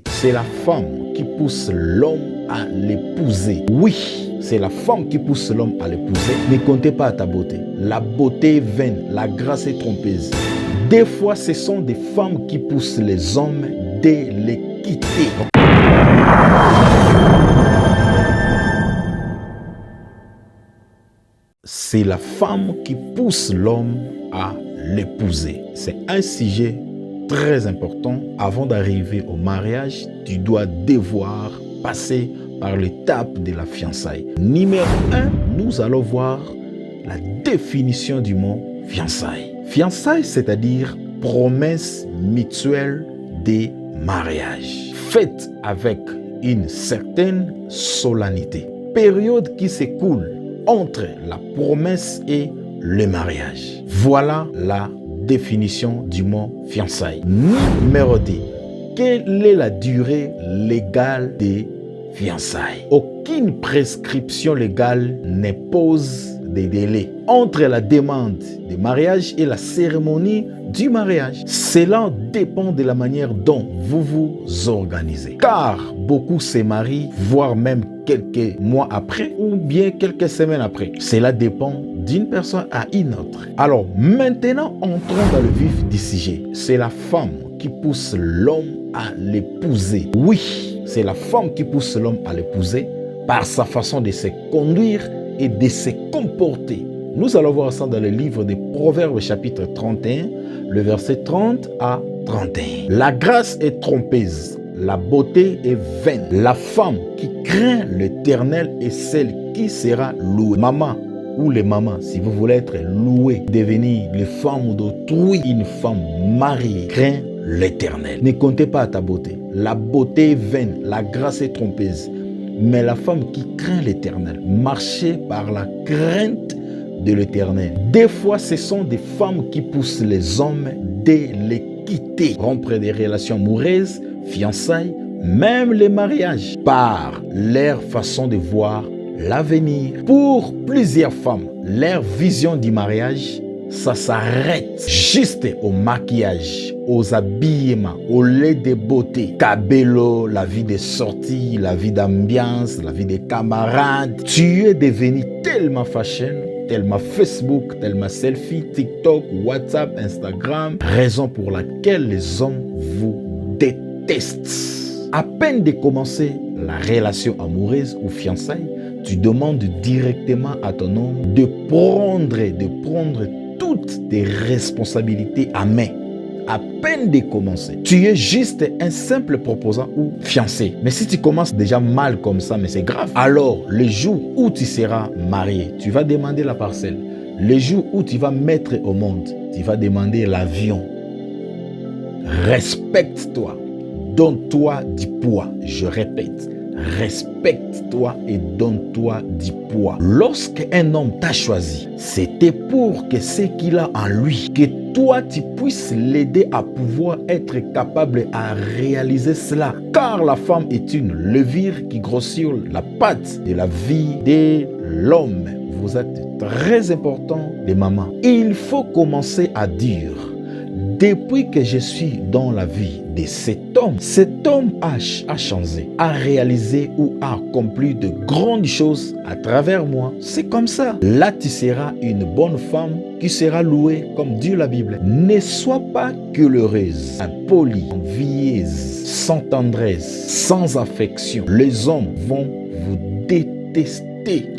C'est la femme qui pousse l'homme à l'épouser. Oui, c'est la femme qui pousse l'homme à l'épouser. Ne comptez pas à ta beauté. La beauté est vaine, la grâce est trompeuse. Des fois, ce sont des femmes qui poussent les hommes de les quitter. C'est la femme qui pousse l'homme à l'épouser. C'est un sujet très important. Avant d'arriver au mariage, tu dois devoir passer par l'étape de la fiançailles. Numéro 1, nous allons voir la définition du mot fiançailles. Fiançailles, c'est-à-dire promesse mutuelle de mariage, faite avec une certaine solennité. Période qui s'écoule entre la promesse et le mariage. Voilà la définition du mot fiançailles. Numéro 2. Quelle est la durée légale des fiançailles? Aucune prescription légale ne pose des délais entre la demande de mariage et la cérémonie du mariage. Cela dépend de la manière dont vous vous organisez. Car beaucoup se marient, voire même quelques mois après ou bien quelques semaines après. Cela dépend d'une personne à une autre. Alors maintenant, entrons dans le vif du sujet. C'est la femme qui pousse l'homme à l'épouser. Oui, c'est la femme qui pousse l'homme à l'épouser par sa façon de se conduire et de se comporter. Nous allons voir ça dans le livre des Proverbes chapitre 31, le verset 30 à 31. La grâce est trompeuse, la beauté est vaine. La femme qui craint l'Éternel est celle qui sera louée. Maman ou les mamans, si vous voulez être louée, devenir les femmes d'autrui, une femme mariée, craint l'Éternel. Ne comptez pas à ta beauté. La beauté est vaine, la grâce est trompeuse. Mais la femme qui craint l'Éternel, marchez par la crainte de l'Éternel. Des fois, ce sont des femmes qui poussent les hommes de les quitter, rompre des relations amoureuses, fiançailles, même les mariages, par leur façon de voir l'avenir. Pour plusieurs femmes, leur vision du mariage, ça s'arrête juste au maquillage, aux habillements, au lait de beauté, cabello, la vie de sortie, la vie d'ambiance, la vie des camarades. Tu es devenu tellement fashion, tellement Facebook, tellement selfie, TikTok, WhatsApp, Instagram, raison pour laquelle les hommes vous détestent. À peine de commencer la relation amoureuse ou fiançailles, tu demandes directement à ton homme de prendre toutes tes responsabilités à main. À peine de commencer, tu es juste un simple proposant ou fiancé. Mais si tu commences déjà mal comme ça, mais c'est grave. Alors, le jour où tu seras marié, tu vas demander la parcelle. Le jour où tu vas mettre au monde, tu vas demander l'avion. Respecte-toi. Donne-toi du poids. Je répète. Respecte-toi et donne-toi du poids. Lorsqu'un homme t'a choisi, c'était pour que ce qu'il a en lui, que toi tu puisses l'aider à pouvoir être capable à réaliser cela. Car la femme est une levure qui grossit la pâte de la vie de l'homme. Vous êtes très important, les mamans. Il faut commencer à dire: depuis que je suis dans la vie de cet homme a changé, a réalisé ou a accompli de grandes choses à travers moi. C'est comme ça. Là, tu seras une bonne femme qui sera louée comme dit la Bible. Ne sois pas queureuse, impolie, envieuse, sans tendresse, sans affection. Les hommes vont vous détester.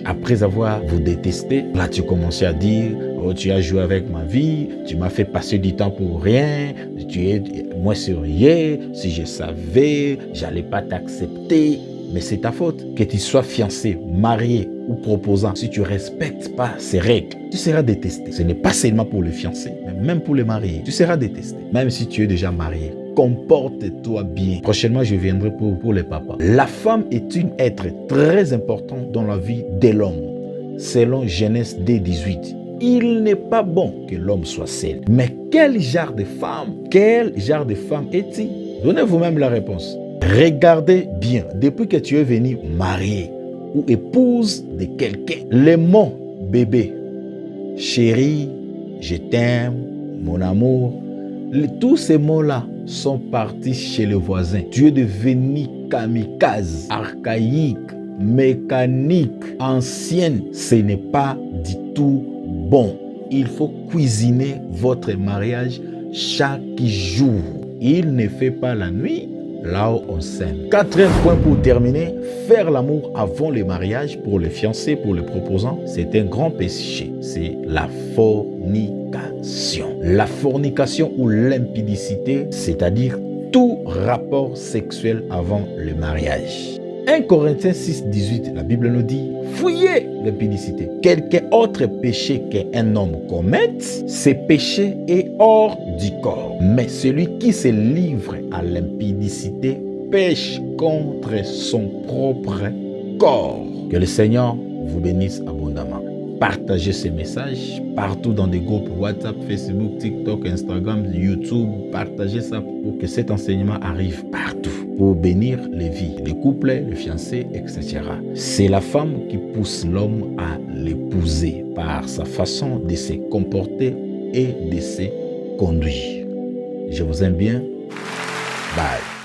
Après avoir vous détesté, là tu commences à dire: oh, tu as joué avec ma vie, tu m'as fait passer du temps pour rien, tu es moins sérieux, si je savais, j'allais pas t'accepter. Mais c'est ta faute. Que tu sois fiancé, marié ou proposant, si tu respectes pas ces règles, tu seras détesté. Ce n'est pas seulement pour les fiancés, mais même pour les mariés. Tu seras détesté. Même si tu es déjà marié, comporte-toi bien. Prochainement, je viendrai pour les papas. La femme est un être très important dans la vie de l'homme. Selon Genèse 2:18. Il n'est pas bon que l'homme soit seul. Mais quel genre de femme est-il? Donnez vous-même la réponse. Regardez bien, depuis que tu es venu marié ou épouse de quelqu'un, les mots bébé, chérie, je t'aime, mon amour, tous ces mots-là sont partis chez le voisin. Tu es devenu kamikaze, archaïque, mécanique, ancienne. Ce n'est pas du tout bon. Il faut cuisiner votre mariage chaque jour. Il ne fait pas la nuit là où on s'aime. Quatrième point pour terminer, faire l'amour avant le mariage pour les fiancés, pour les proposants, c'est un grand péché. C'est la fornication. La fornication ou l'impudicité, c'est-à-dire tout rapport sexuel avant le mariage. 1 Corinthiens 6, 18, la Bible nous dit « Fuyez l'impudicité. Quelque autre péché qu'un homme commette, ce péché est hors du corps. Mais celui qui se livre à l'impudicité pêche contre son propre corps. » Que le Seigneur vous bénisse abondamment. Partagez ces messages partout dans des groupes WhatsApp, Facebook, TikTok, Instagram, YouTube. Partagez ça pour que cet enseignement arrive partout, pour bénir les vies, les couples, les fiancés, etc. C'est la femme qui pousse l'homme à l'épouser par sa façon de se comporter et de se conduire. Je vous aime bien. Bye.